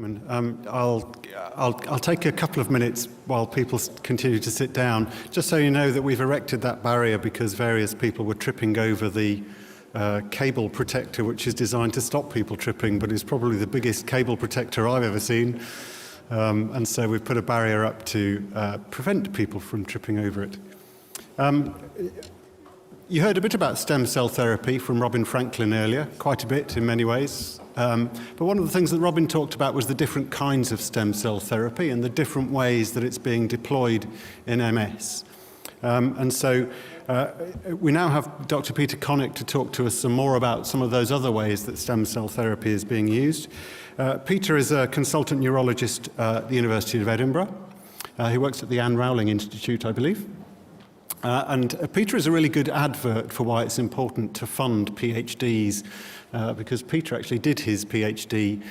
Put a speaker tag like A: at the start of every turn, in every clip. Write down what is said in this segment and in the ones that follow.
A: I'll take a couple of minutes while people continue to sit down, just so you know that we've erected that barrier because various people were tripping over the cable protector, which is designed to stop people tripping, but is probably the biggest cable protector I've ever seen. And so we've put a barrier up to prevent people from tripping over it. You heard a bit about stem cell therapy from Robin Franklin earlier, quite a bit in many ways. But one of the things that Robin talked about was the different kinds of stem cell therapy and the different ways that it's being deployed in MS. And so we now have Dr. Peter Connick to talk to us some more about some of those other ways that stem cell therapy is being used. Peter is a consultant neurologist at the University of Edinburgh. He works at the Anne Rowling Institute, I believe. And Peter is a really good advert for why it's important to fund PhDs, because Peter actually did his PhD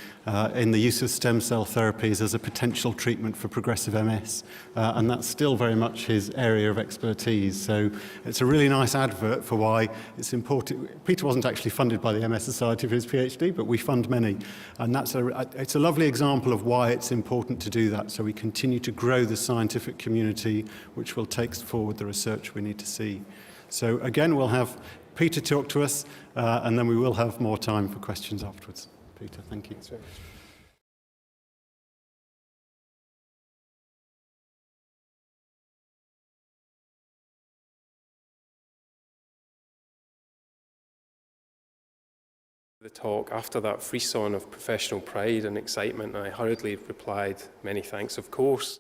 A: in the use of stem cell therapies as a potential treatment for progressive MS, and that's still very much his area of expertise. So it's a really nice advert for why it's important. Peter wasn't actually funded by the MS Society for his PhD, but we fund many, and it's a lovely example of why it's important to do that, so we continue to grow the scientific community, which will take forward the research we need to see. So again, we'll have Peter talk to us, and then we will have more time for questions afterwards. Peter, thank you.
B: Thanks very much. The talk after that frisson of professional pride and excitement, I hurriedly replied, "Many thanks, of course."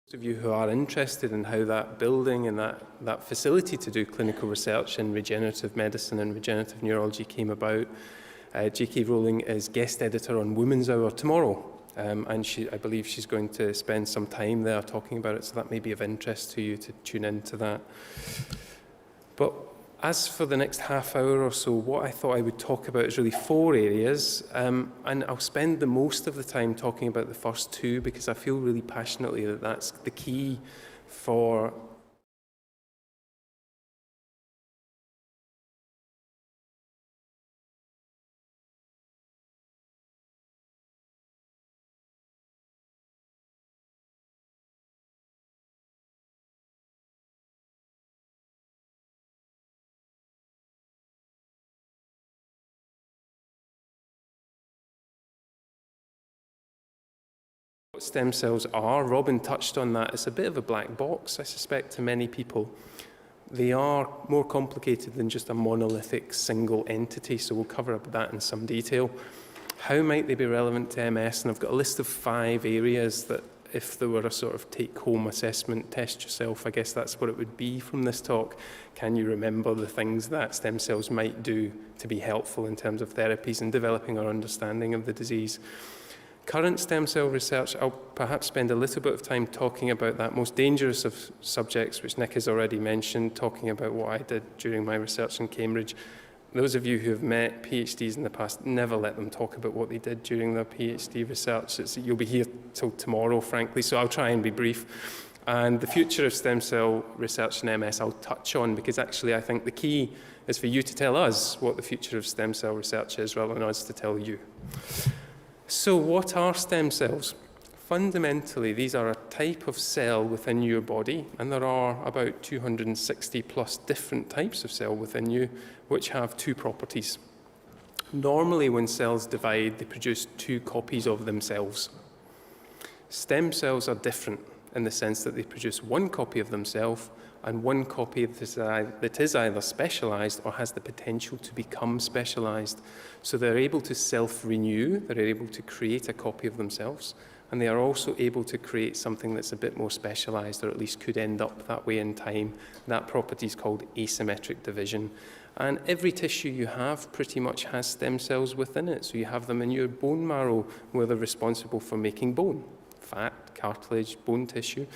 B: Those of you who are interested in how that building and that facility to do clinical research in regenerative medicine and regenerative neurology came about, J.K. Rowling is guest editor on Women's Hour tomorrow, and I believe she's going to spend some time there talking about it, so that may be of interest to you to tune into that. But as for the next half hour or so, what I thought I would talk about is really 4 areas, and I'll spend the most of the time talking about the first 2 because I feel really passionately that that's the key for what stem cells are. Robin touched on that. It's a bit of a black box, I suspect, to many people. They are more complicated than just a monolithic single entity, so we'll cover up that in some detail. How might they be relevant to MS? And I've got a list of 5 areas that, if there were a sort of take-home assessment, test yourself, I guess that's what it would be from this talk. Can you remember the things that stem cells might do to be helpful in terms of therapies and developing our understanding of the disease? Current stem cell research, I'll perhaps spend a little bit of time talking about that most dangerous of subjects, which Nick has already mentioned, talking about what I did during my research in Cambridge. Those of you who have met PhDs in the past, never let them talk about what they did during their PhD research. You'll be here till tomorrow, frankly, so I'll try and be brief. And the future of stem cell research in MS I'll touch on, because actually I think the key is for you to tell us what the future of stem cell research is, rather than us to tell you. So what are stem cells? Fundamentally, these are a type of cell within your body, and there are about 260 plus different types of cell within you, which have 2 properties. Normally, when cells divide, they produce 2 copies of themselves. Stem cells are different in the sense that they produce 1 copy of themselves and one copy that is either specialised or has the potential to become specialised. So they're able to self-renew, they're able to create a copy of themselves, and they are also able to create something that's a bit more specialised, or at least could end up that way in time. That property is called asymmetric division. And every tissue you have pretty much has stem cells within it. So you have them in your bone marrow, where they're responsible for making bone, fat, cartilage, bone tissue.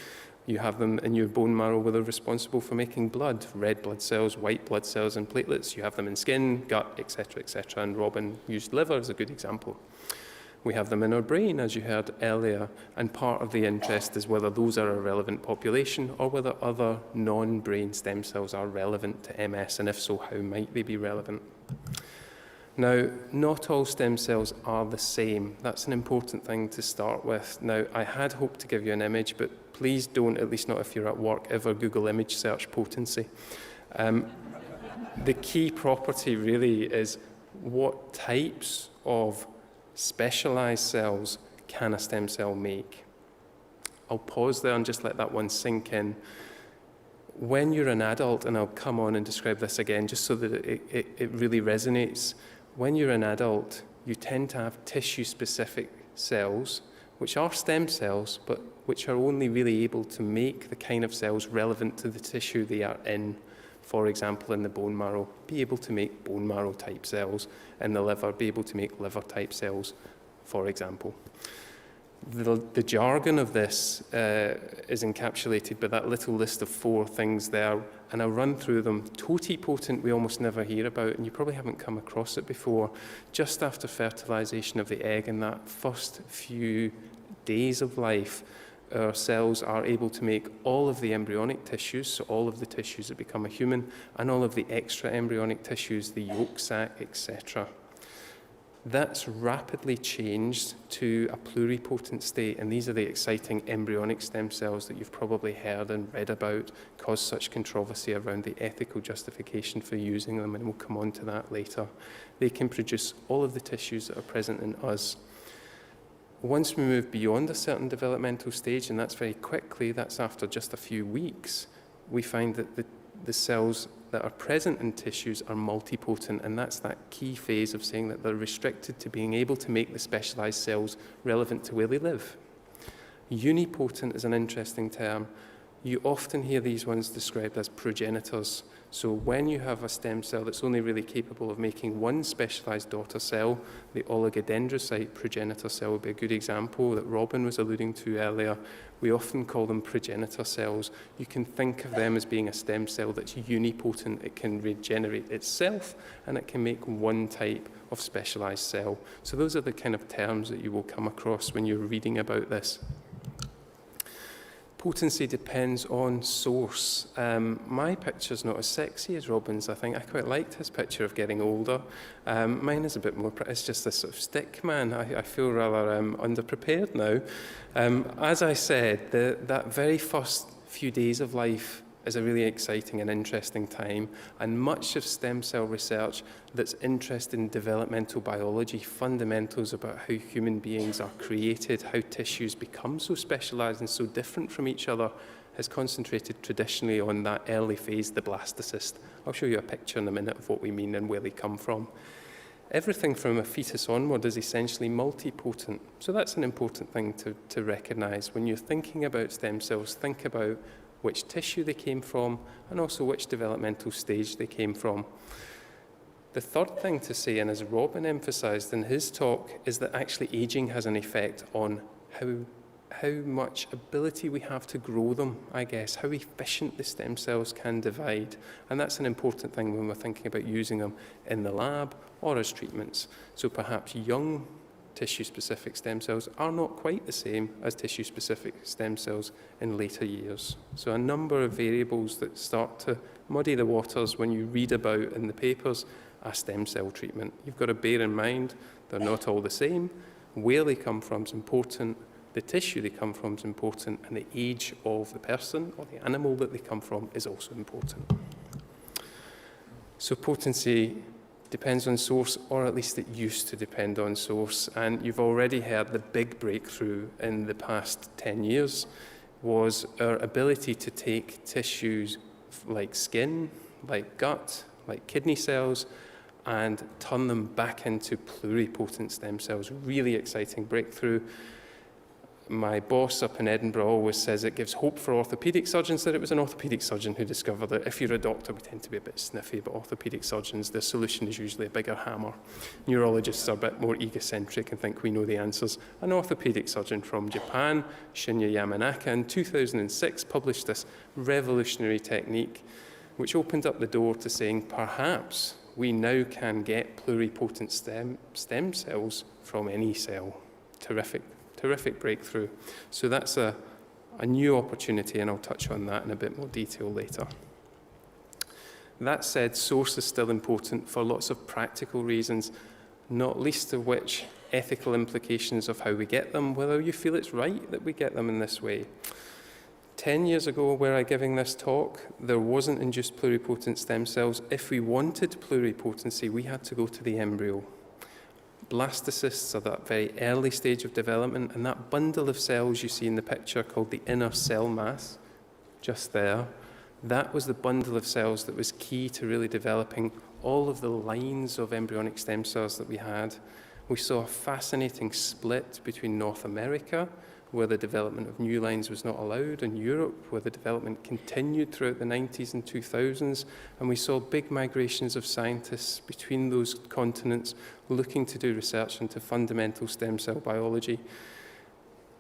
B: You have them in your bone marrow, where they're responsible for making blood, red blood cells, white blood cells, and platelets. You have them in skin, gut, etc., etc. And Robin used liver as a good example. We have them in our brain, as you heard earlier, and part of the interest is whether those are a relevant population or whether other non-brain stem cells are relevant to MS, and if so, how might they be relevant? Now, not all stem cells are the same. That's an important thing to start with. Now, I had hoped to give you an image, but please don't, at least not if you're at work, ever Google image search potency. The key property really is what types of specialized cells can a stem cell make? I'll pause there and just let that one sink in. When you're an adult, and I'll come on and describe this again just so that it really resonates, when you're an adult, you tend to have tissue-specific cells, which are stem cells, but which are only really able to make the kind of cells relevant to the tissue they are in. For example, in the bone marrow, be able to make bone marrow type cells. In the liver, be able to make liver type cells, for example. The jargon of this is encapsulated by that little list of 4 things there, and I'll run through them. Totipotent we almost never hear about, and you probably haven't come across it before. Just after fertilization of the egg, in that first few days of life, our cells are able to make all of the embryonic tissues, so all of the tissues that become a human, and all of the extra embryonic tissues, the yolk sac, etc. That's rapidly changed to a pluripotent state, and these are the exciting embryonic stem cells that you've probably heard and read about, cause such controversy around the ethical justification for using them, and we'll come on to that later. They can produce all of the tissues that are present in us. Once we move beyond a certain developmental stage, and that's very quickly, that's after just a few weeks, we find that the cells that are present in tissues are multipotent, and that's that key phase of saying that they're restricted to being able to make the specialized cells relevant to where they live. Unipotent is an interesting term. You often hear these ones described as progenitors. So when you have a stem cell that's only really capable of making one specialized daughter cell, the oligodendrocyte progenitor cell would be a good example that Robin was alluding to earlier. We often call them progenitor cells. You can think of them as being a stem cell that's unipotent. It can regenerate itself, and it can make one type of specialized cell. So those are the kind of terms that you will come across when you're reading about this. Potency depends on source. My picture's not as sexy as Robin's, I think. I quite liked his picture of getting older. Mine is a bit more, it's just this sort of stick man. I feel rather underprepared now. As I said, that very first few days of life is a really exciting and interesting time, and much of stem cell research that's interested in developmental biology, fundamentals about how human beings are created, how tissues become so specialized and so different from each other, has concentrated traditionally on that early phase, the blastocyst. I'll show you a picture in a minute of what we mean and where they come from. Everything from a fetus onward is essentially multipotent. So that's an important thing to recognize. When you're thinking about stem cells, think about which tissue they came from, and also which developmental stage they came from. The third thing to say, and as Robin emphasised in his talk, is that actually ageing has an effect on how much ability we have to grow them, I guess, how efficient the stem cells can divide. And that's an important thing when we're thinking about using them in the lab or as treatments. So perhaps young tissue-specific stem cells are not quite the same as tissue-specific stem cells in later years. So a number of variables that start to muddy the waters when you read about in the papers a stem cell treatment. You've got to bear in mind they're not all the same. Where they come from is important, the tissue they come from is important, and the age of the person or the animal that they come from is also important. So potency depends on source, or at least it used to depend on source. And you've already heard the big breakthrough in the past 10 years was our ability to take tissues like skin, like gut, like kidney cells, and turn them back into pluripotent stem cells. Really exciting breakthrough. My boss up in Edinburgh always says it gives hope for orthopaedic surgeons that it was an orthopaedic surgeon who discovered it. If you're a doctor, we tend to be a bit sniffy, but orthopaedic surgeons, the solution is usually a bigger hammer. Neurologists are a bit more egocentric and think we know the answers. An orthopaedic surgeon from Japan, Shinya Yamanaka, in 2006 published this revolutionary technique which opened up the door to saying perhaps we now can get pluripotent stem cells from any cell. Terrific breakthrough. So that's a new opportunity, and I'll touch on that in a bit more detail later. That said, source is still important for lots of practical reasons, not least of which ethical implications of how we get them, whether you feel it's right that we get them in this way. 10 years ago, where I'm giving this talk, there wasn't induced pluripotent stem cells. If we wanted pluripotency, we had to go to the embryo. Blastocysts are that very early stage of development, and that bundle of cells you see in the picture called the inner cell mass, just there, that was the bundle of cells that was key to really developing all of the lines of embryonic stem cells that we had. We saw a fascinating split between North America, where the development of new lines was not allowed, and Europe, where the development continued throughout the 90s and 2000s, and we saw big migrations of scientists between those continents looking to do research into fundamental stem cell biology.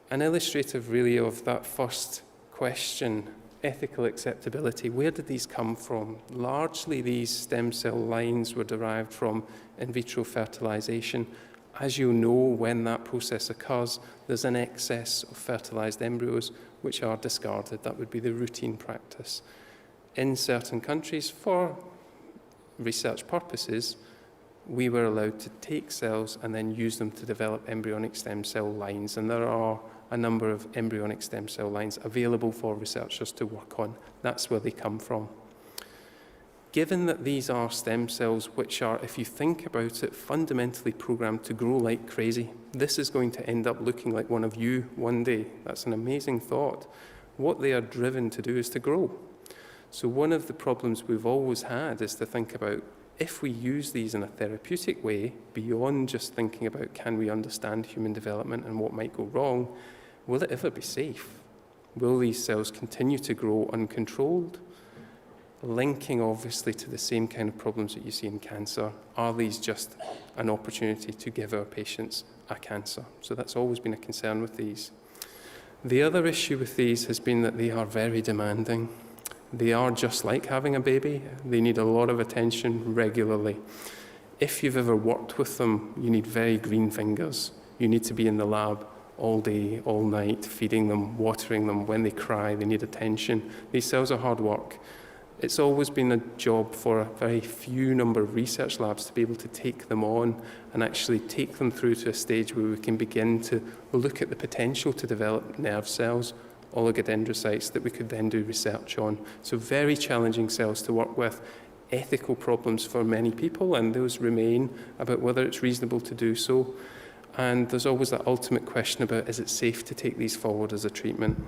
B: An illustrative really of that first question, ethical acceptability. Where did these come from? Largely these stem cell lines were derived from in vitro fertilization. As you know, when that process occurs, there's an excess of fertilized embryos which are discarded. That would be the routine practice. In certain countries, for research purposes, we were allowed to take cells and then use them to develop embryonic stem cell lines. And there are a number of embryonic stem cell lines available for researchers to work on. That's where they come from. Given that these are stem cells which are, if you think about it, fundamentally programmed to grow like crazy, this is going to end up looking like one of you one day. That's an amazing thought. What they are driven to do is to grow. So one of the problems we've always had is to think about, if we use these in a therapeutic way, beyond just thinking about can we understand human development and what might go wrong, will it ever be safe? Will these cells continue to grow uncontrolled? Linking obviously to the same kind of problems that you see in cancer, are these just an opportunity to give our patients a cancer? So that's always been a concern with these. The other issue with these has been that they are very demanding. They are just like having a baby. They need a lot of attention regularly. If you've ever worked with them, you need very green fingers. You need to be in the lab all day, all night, feeding them, watering them. When they cry, they need attention. These cells are hard work. It's always been a job for a very few number of research labs to be able to take them on and actually take them through to a stage where we can begin to look at the potential to develop nerve cells, oligodendrocytes, that we could then do research on. So very challenging cells to work with, ethical problems for many people, and those remain about whether it's reasonable to do so. And there's always that ultimate question about, is it safe to take these forward as a treatment?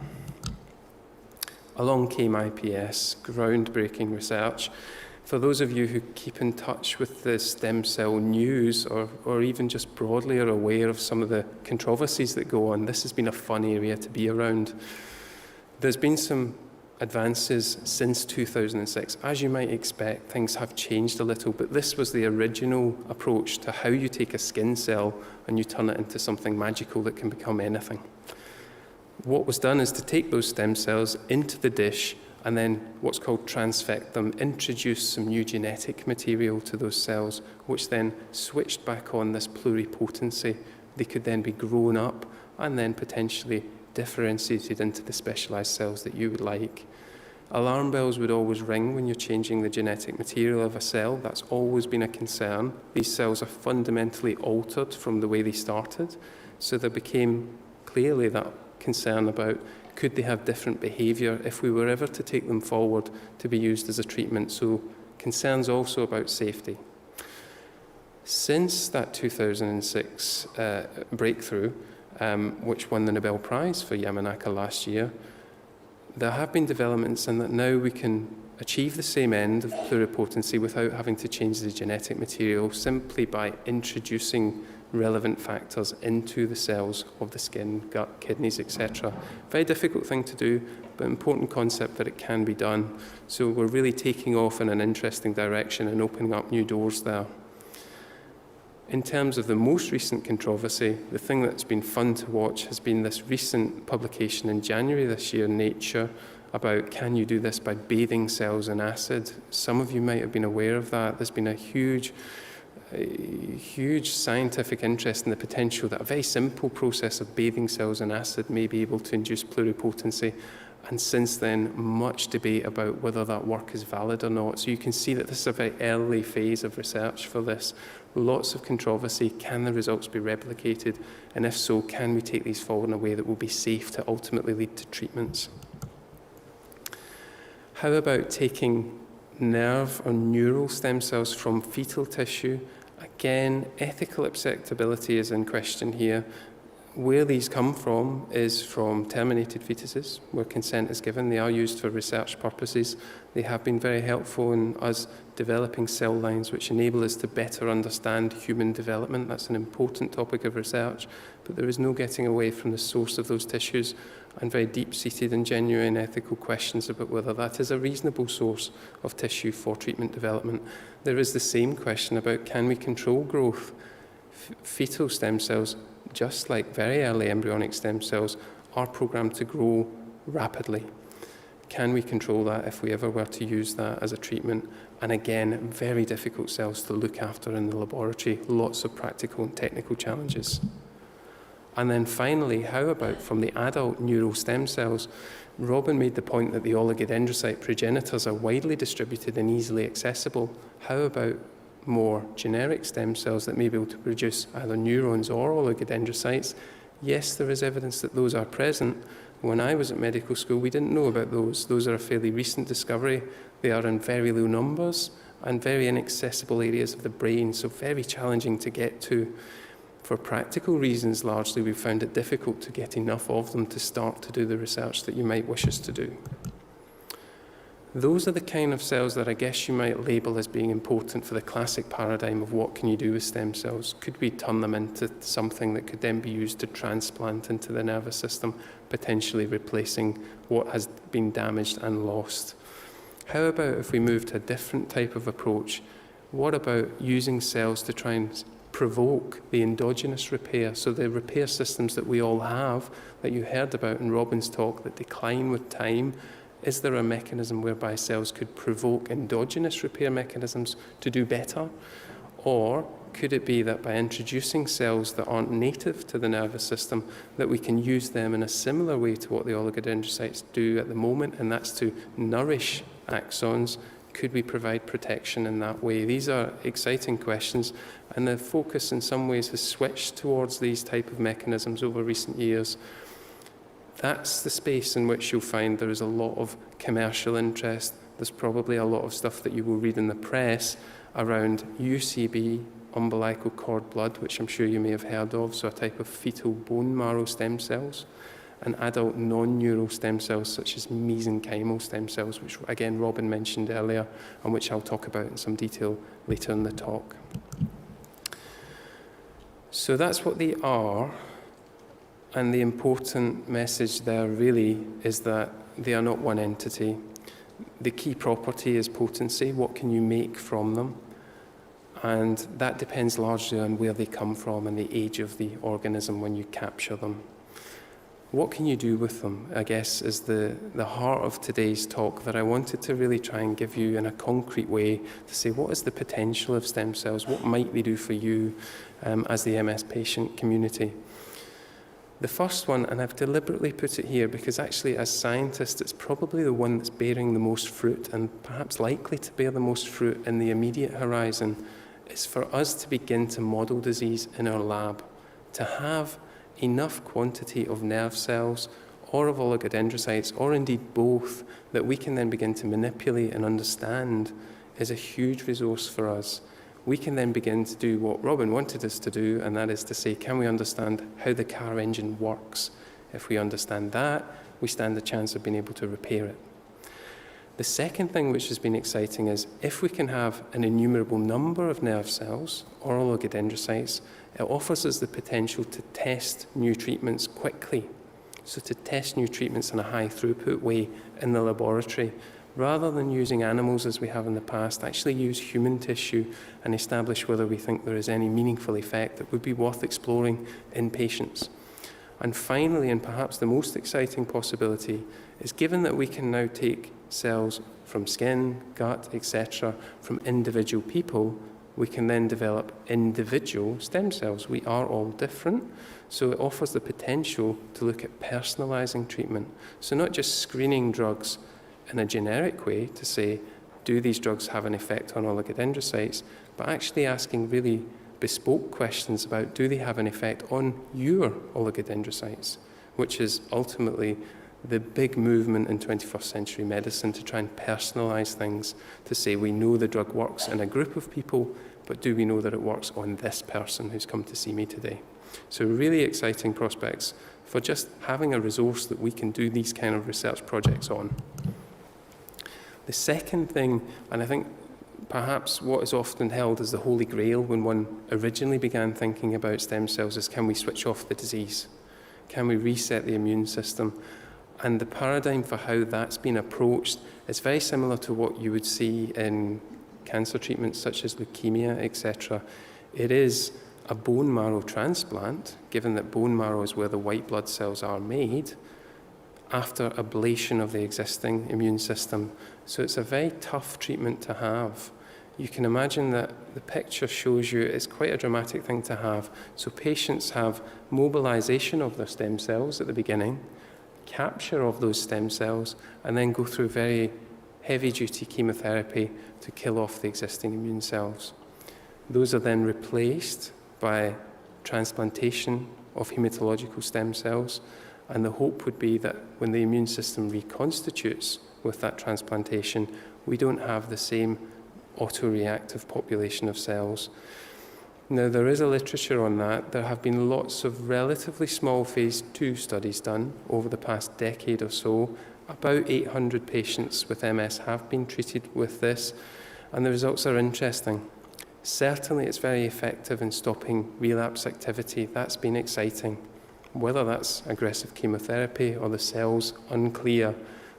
B: Along came IPS, groundbreaking research. For those of you who keep in touch with the stem cell news, or even just broadly are aware of some of the controversies that go on, this has been a fun area to be around. There's been some advances since 2006. As you might expect, things have changed a little, but this was the original approach to how you take a skin cell and you turn it into something magical that can become anything. What was done is to take those stem cells into the dish and then what's called transfect them, introduce some new genetic material to those cells, which then switched back on this pluripotency. They could then be grown up and then potentially differentiated into the specialized cells that you would like. Alarm bells would always ring when you're changing the genetic material of a cell. That's always been a concern. These cells are fundamentally altered from the way they started. So there became clearly that concern about, could they have different behavior if we were ever to take them forward to be used as a treatment? So concerns also about safety. Since that 2006 breakthrough, which won the Nobel Prize for Yamanaka last year, there have been developments in that now we can achieve the same end of pluripotency without having to change the genetic material simply by introducing relevant factors into the cells of the skin, gut, kidneys, etc. Very difficult thing to do, but important concept that it can be done. So we're really taking off in an interesting direction and opening up new doors there. In terms of the most recent controversy, the thing that's been fun to watch has been this recent publication in January this year in Nature about can you do this by bathing cells in acid. Some of you might have been aware of that. There's been a huge scientific interest in the potential that a very simple process of bathing cells in acid may be able to induce pluripotency. And since then, much debate about whether that work is valid or not. So you can see that this is a very early phase of research for this. Lots of controversy. Can the results be replicated? And if so, can we take these forward in a way that will be safe to ultimately lead to treatments? How about taking nerve or neural stem cells from fetal tissue? Again, ethical acceptability is in question here. Where these come from is from terminated fetuses, where consent is given. They are used for research purposes. They have been very helpful in us developing cell lines which enable us to better understand human development. That's an important topic of research, but there is no getting away from the source of those tissues and very deep-seated and genuine ethical questions about whether that is a reasonable source of tissue for treatment development. There is the same question about can we control growth? Fetal stem cells, just like very early embryonic stem cells, are programmed to grow rapidly. Can we control that if we ever were to use that as a treatment? And again, very difficult cells to look after in the laboratory. Lots of practical and technical challenges. And then finally, how about from the adult neural stem cells? Robin made the point that the oligodendrocyte progenitors are widely distributed and easily accessible. How about more generic stem cells that may be able to produce either neurons or oligodendrocytes? Yes, there is evidence that those are present. When I was at medical school, we didn't know about those. Those are a fairly recent discovery. They are in very low numbers and very inaccessible areas of the brain, so very challenging to get to. For practical reasons, largely, we've found it difficult to get enough of them to start to do the research that you might wish us to do. Those are the kind of cells that I guess you might label as being important for the classic paradigm of what can you do with stem cells. Could we turn them into something that could then be used to transplant into the nervous system, potentially replacing what has been damaged and lost? How about if we move to a different type of approach? What about using cells to try and provoke the endogenous repair, so the repair systems that we all have, that you heard about in Robin's talk, that decline with time? Is there a mechanism whereby cells could provoke endogenous repair mechanisms to do better? Or could it be that by introducing cells that aren't native to the nervous system, that we can use them in a similar way to what the oligodendrocytes do at the moment, and that's to nourish axons? Could we provide protection in that way? These are exciting questions, and the focus in some ways has switched towards these type of mechanisms over recent years. That's the space in which you'll find there is a lot of commercial interest. There's probably a lot of stuff that you will read in the press around UCB, umbilical cord blood, which I'm sure you may have heard of, so a type of fetal bone marrow stem cells, and adult non-neural stem cells such as mesenchymal stem cells, which again Robin mentioned earlier, and which I'll talk about in some detail later in the talk. So that's what they are. And the important message there really is that they are not one entity. The key property is potency. What can you make from them? And that depends largely on where they come from and the age of the organism when you capture them. What can you do with them, I guess, is the heart of today's talk that I wanted to really try and give you in a concrete way to say, what is the potential of stem cells? What might they do for you as the MS patient community? The first one, and I've deliberately put it here because actually as scientists it's probably the one that's bearing the most fruit and perhaps likely to bear the most fruit in the immediate horizon, is for us to begin to model disease in our lab, to have enough quantity of nerve cells or of oligodendrocytes, or indeed both, that we can then begin to manipulate and understand is a huge resource for us. We can then begin to do what Robin wanted us to do, and that is to say, can we understand how the car engine works? If we understand that, we stand a chance of being able to repair it. The second thing which has been exciting is if we can have an innumerable number of nerve cells or oligodendrocytes, it offers us the potential to test new treatments quickly. So to test new treatments in a high throughput way in the laboratory, rather than using animals as we have in the past, actually use human tissue and establish whether we think there is any meaningful effect that would be worth exploring in patients. And finally, and perhaps the most exciting possibility, is given that we can now take cells from skin, gut, etc., from individual people, we can then develop individual stem cells. We are all different, so it offers the potential to look at personalising treatment. So not just screening drugs in a generic way to say, do these drugs have an effect on oligodendrocytes, but actually asking really bespoke questions about, do they have an effect on your oligodendrocytes, which is ultimately the big movement in 21st century medicine, to try and personalise things, to say we know the drug works in a group of people, but do we know that it works on this person who's come to see me today? So really exciting prospects for just having a resource that we can do these kind of research projects on. The second thing, and I think perhaps what is often held as the holy grail when one originally began thinking about stem cells, is can we switch off the disease? Can we reset the immune system? And the paradigm for how that's been approached is very similar to what you would see in cancer treatments such as leukemia, etc. It is a bone marrow transplant, given that bone marrow is where the white blood cells are made, after ablation of the existing immune system. So it's a very tough treatment to have. You can imagine that the picture shows you it's quite a dramatic thing to have. So patients have mobilization of their stem cells at the beginning, capture of those stem cells, and then go through very heavy-duty chemotherapy to kill off the existing immune cells. Those are then replaced by transplantation of hematological stem cells, and the hope would be that when the immune system reconstitutes with that transplantation, we don't have the same autoreactive population of cells. Now, there is a literature on that. There have been lots of relatively small phase 2 studies done over the past decade or so. About 800 patients with MS have been treated with this, and the results are interesting. Certainly, it's very effective in stopping relapse activity. That's been exciting. Whether that's aggressive chemotherapy or the cells, unclear.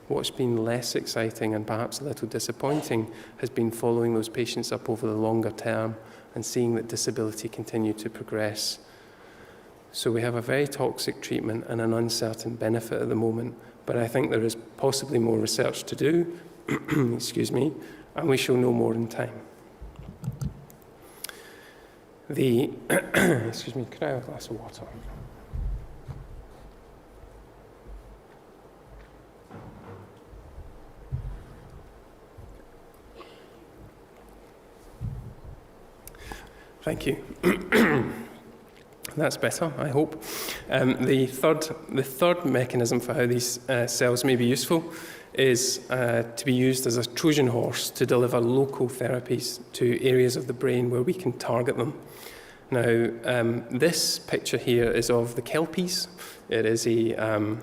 B: What's been less exciting and perhaps a little disappointing has been following those patients up over the longer term and seeing that disability continue to progress. So we have a very toxic treatment and an uncertain benefit at the moment, but I think there is possibly more research to do, excuse me, and we shall know more in time. Excuse me, could I have a glass of water? Thank you. That's better, I hope. The third mechanism for how these cells may be useful is to be used as a Trojan horse to deliver local therapies to areas of the brain where we can target them. Now, this picture here is of the Kelpies. It is a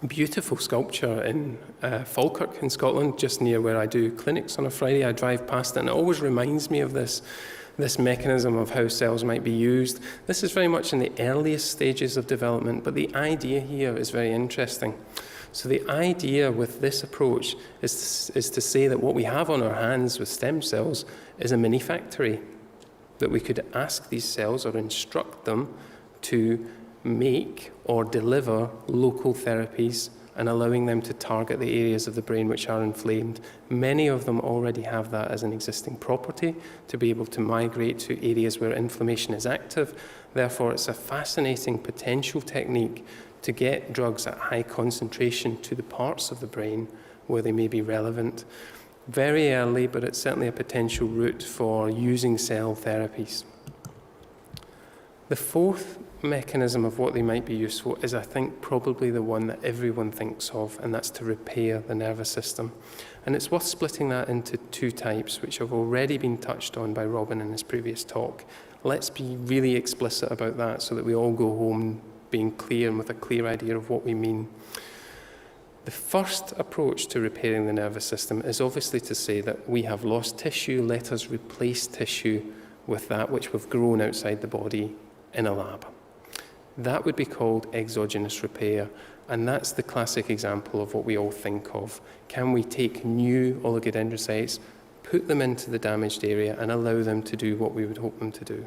B: beautiful sculpture in Falkirk in Scotland, just near where I do clinics on a Friday. I drive past it, and it always reminds me of this mechanism of how cells might be used. This is very much in the earliest stages of development, but the idea here is very interesting. So the idea with this approach is to say that what we have on our hands with stem cells is a mini factory, that we could ask these cells or instruct them to make or deliver local therapies and allowing them to target the areas of the brain which are inflamed. Many of them already have that as an existing property, to be able to migrate to areas where inflammation is active. Therefore, it's a fascinating potential technique to get drugs at high concentration to the parts of the brain where they may be relevant. Very early, but it's certainly a potential route for using cell therapies. The fourth mechanism of what they might be useful is, I think, probably the one that everyone thinks of, and that's to repair the nervous system. And it's worth splitting that into two types, which have already been touched on by Robin in his previous talk. Let's be really explicit about that so that we all go home being clear and with a clear idea of what we mean. The first approach to repairing the nervous system is obviously to say that we have lost tissue, let us replace tissue with that which we've grown outside the body in a lab. That would be called exogenous repair, and that's the classic example of what we all think of. Can we take new oligodendrocytes, put them into the damaged area, and allow them to do what we would hope them to do?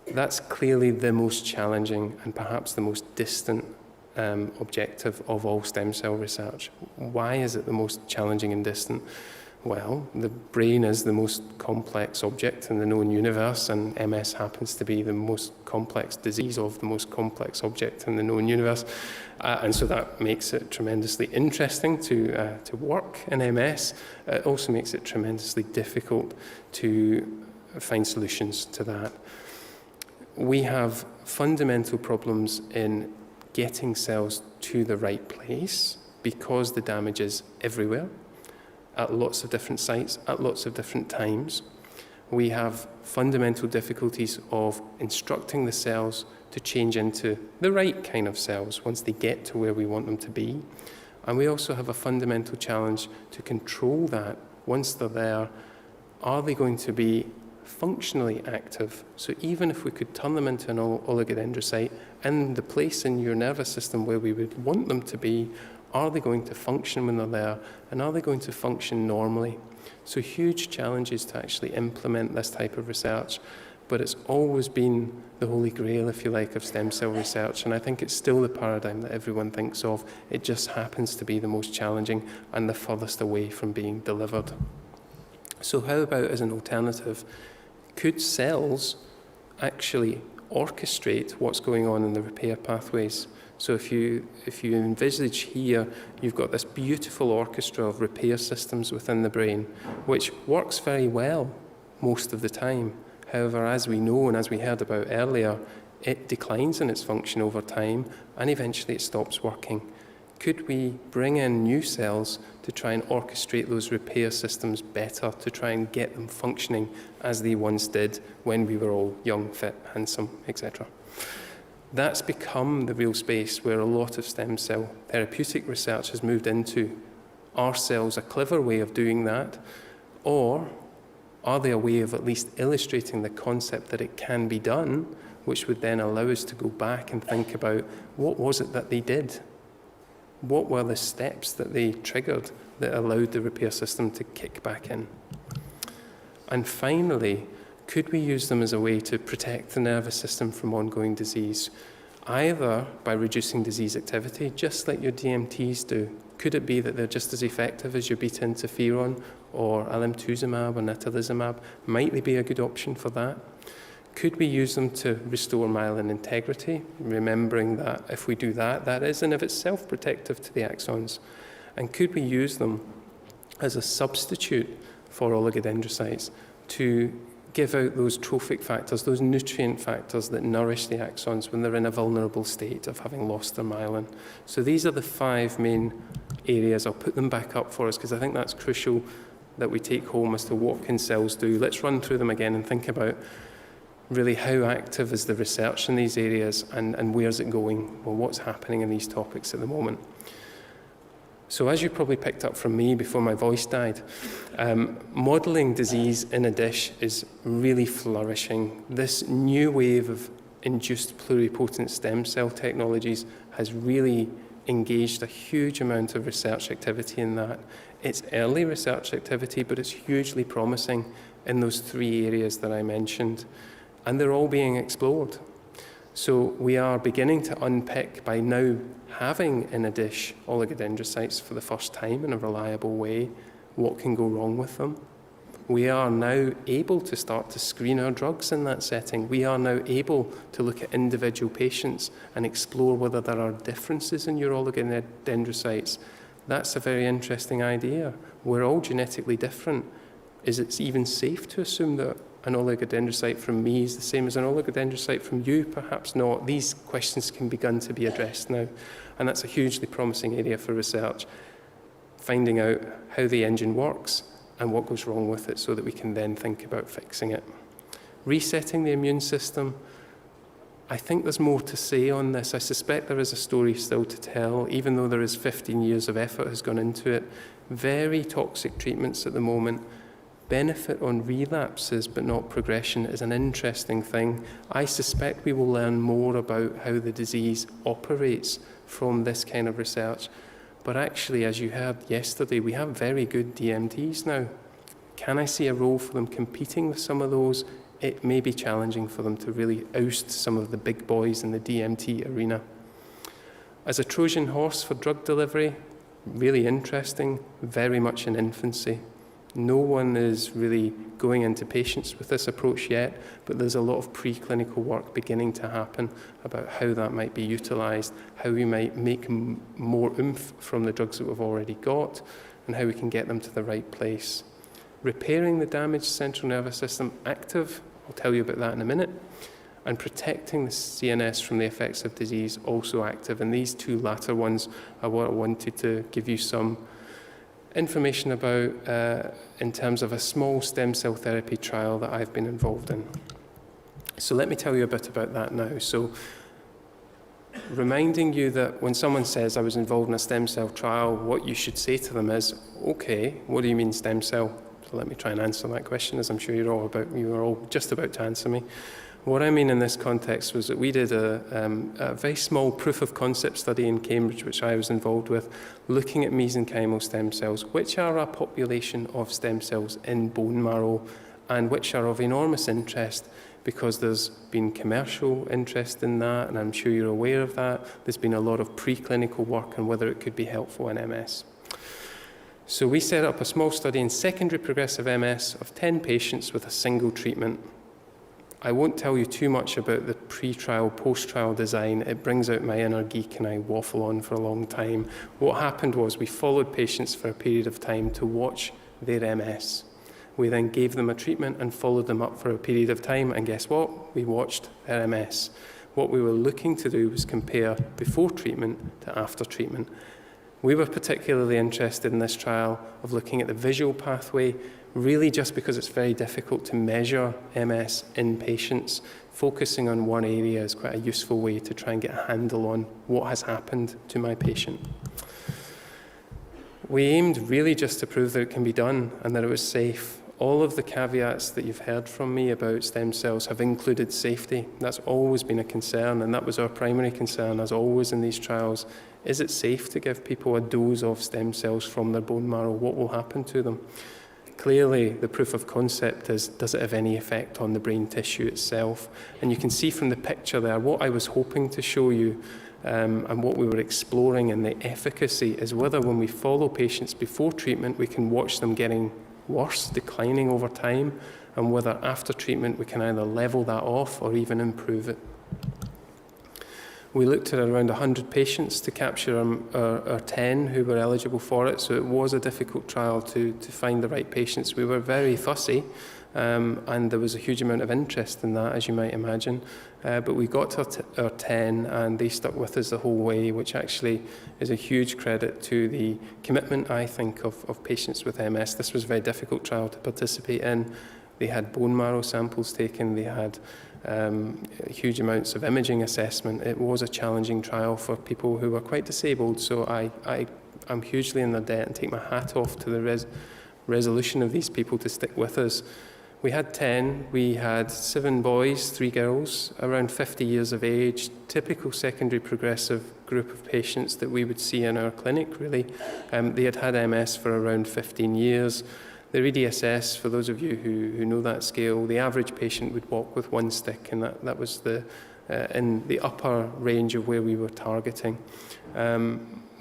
B: That's clearly the most challenging and perhaps the most distant objective of all stem cell research. Why is it the most challenging and distant? Well, the brain is the most complex object in the known universe, and MS happens to be the most complex disease of the most complex object in the known universe. And so that makes it tremendously interesting to work in MS. It also makes it tremendously difficult to find solutions to that. We have fundamental problems in getting cells to the right place because the damage is everywhere, at lots of different sites, at lots of different times. We have fundamental difficulties of instructing the cells to change into the right kind of cells once they get to where we want them to be. And we also have a fundamental challenge to control that once they're there. Are they going to be functionally active? So even if we could turn them into an oligodendrocyte in the place in your nervous system where we would want them to be, are they going to function when they're there? And are they going to function normally? So huge challenges to actually implement this type of research. But it's always been the holy grail, if you like, of stem cell research. And I think it's still the paradigm that everyone thinks of. It just happens to be the most challenging and the furthest away from being delivered. So how about as an alternative, could cells actually orchestrate what's going on in the repair pathways? So if you envisage here, you've got this beautiful orchestra of repair systems within the brain, which works very well most of the time. However, as we know and as we heard about earlier, it declines in its function over time and eventually it stops working. Could we bring in new cells to try and orchestrate those repair systems better, to try and get them functioning as they once did when we were all young, fit, handsome, etc.? That's become the real space where a lot of stem cell therapeutic research has moved into. Are cells a clever way of doing that? Or are they a way of at least illustrating the concept that it can be done, which would then allow us to go back and think about what was it that they did? What were the steps that they triggered that allowed the repair system to kick back in? And finally, could we use them as a way to protect the nervous system from ongoing disease, either by reducing disease activity, just like your DMTs do? Could it be that they're just as effective as your beta interferon or alemtuzumab or natalizumab? Might they be a good option for that? Could we use them to restore myelin integrity, remembering that if we do that, that is in of itself protective to the axons? And could we use them as a substitute for oligodendrocytes to give out those trophic factors, those nutrient factors that nourish the axons when they're in a vulnerable state of having lost their myelin? So these are the 5 main areas. I'll put them back up for us because I think that's crucial that we take home as to what can cells do. Let's run through them again and think about really how active is the research in these areas and where's it going? Well, what's happening in these topics at the moment? So as you probably picked up from me before my voice died, modelling disease in a dish is really flourishing. This new wave of induced pluripotent stem cell technologies has really engaged a huge amount of research activity in that. It's early research activity, but it's hugely promising in those 3 areas that I mentioned. And they're all being explored. So we are beginning to unpick, by now having in a dish oligodendrocytes for the first time in a reliable way, what can go wrong with them. We are now able to start to screen our drugs in that setting. We are now able to look at individual patients and explore whether there are differences in your oligodendrocytes. That's a very interesting idea. We're all genetically different. Is it even safe to assume that an oligodendrocyte from me is the same as an oligodendrocyte from you? Perhaps not. These questions can begin to be addressed now. And that's a hugely promising area for research, finding out how the engine works and what goes wrong with it so that we can then think about fixing it. Resetting the immune system, I think there's more to say on this. I suspect there is a story still to tell, even though there is 15 years of effort has gone into it. Very toxic treatments at the moment. Benefit on relapses but not progression is an interesting thing. I suspect we will learn more about how the disease operates from this kind of research. But actually, as you heard yesterday, we have very good DMTs now. Can I see a role for them competing with some of those? It may be challenging for them to really oust some of the big boys in the DMT arena. As a Trojan horse for drug delivery, really interesting, very much in infancy. No one is really going into patients with this approach yet, but there's a lot of preclinical work beginning to happen about how that might be utilised, how we might make more oomph from the drugs that we've already got, and how we can get them to the right place. Repairing the damaged central nervous system active, I'll tell you about that in a minute, and protecting the CNS from the effects of disease also active. And these two latter ones are what I wanted to give you some information about in terms of a small stem cell therapy trial that I've been involved in. So let me tell you a bit about that now. So reminding you that when someone says I was involved in a stem cell trial, what you should say to them is, okay, what do you mean stem cell? So let me try and answer that question, as I'm sure you were all just about to answer me. What I mean in this context was that we did a very small proof of concept study in Cambridge, which I was involved with, looking at mesenchymal stem cells, which are a population of stem cells in bone marrow and which are of enormous interest because there's been commercial interest in that, and I'm sure you're aware of that. There's been a lot of preclinical work on whether it could be helpful in MS. So we set up a small study in secondary progressive MS of 10 patients with a single treatment. I won't tell you too much about the pre-trial, post-trial design. It brings out my inner geek and I waffle on for a long time. What happened was we followed patients for a period of time to watch their MS. We then gave them a treatment and followed them up for a period of time, and guess what? We watched their MS. What we were looking to do was compare before treatment to after treatment. We were particularly interested in this trial of looking at the visual pathway, really just because it's very difficult to measure MS in patients. Focusing on one area is quite a useful way to try and get a handle on what has happened to my patient. We aimed really just to prove that it can be done and that it was safe. All of the caveats that you've heard from me about stem cells have included safety. That's always been a concern, and that was our primary concern, as always in these trials. Is it safe to give people a dose of stem cells from their bone marrow? What will happen to them? Clearly, the proof of concept is, does it have any effect on the brain tissue itself? And you can see from the picture there, what I was hoping to show you and what we were exploring in the efficacy is whether when we follow patients before treatment, we can watch them getting worse, declining over time, and whether after treatment we can either level that off or even improve it. We looked at around 100 patients to capture our 10 who were eligible for it, so it was a difficult trial to find the right patients. We were very fussy, and there was a huge amount of interest in that, as you might imagine. But we got to our 10, and they stuck with us the whole way, which actually is a huge credit to the commitment, I think, of patients with MS. This was a very difficult trial to participate in. They had bone marrow samples taken, they had huge amounts of imaging assessment. It was a challenging trial for people who were quite disabled, so I'm hugely in their debt and take my hat off to the resolution of these people to stick with us. We had 10, we had 7 boys, 3 girls, around 50 years of age, typical secondary progressive group of patients that we would see in our clinic, really. They had MS for around 15 years. Their EDSS, for those of you who know that scale, the average patient would walk with 1 stick, and that was in the upper range of where we were targeting.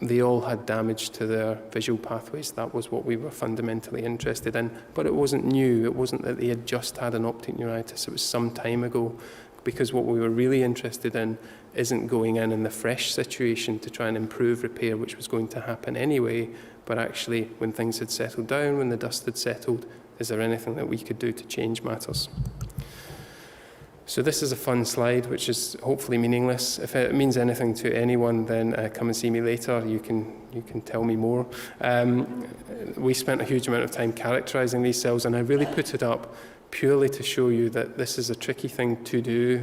B: They all had damage to their visual pathways. That was what we were fundamentally interested in. But it wasn't new. It wasn't that they had just had an optic neuritis. It was some time ago, because what we were really interested in isn't going in the fresh situation to try and improve repair, which was going to happen anyway, but actually when things had settled down, when the dust had settled, is there anything that we could do to change matters? So this is a fun slide, which is hopefully meaningless. If it means anything to anyone, then come and see me later. You can tell me more. We spent a huge amount of time characterizing these cells, and I really put it up purely to show you that this is a tricky thing to do.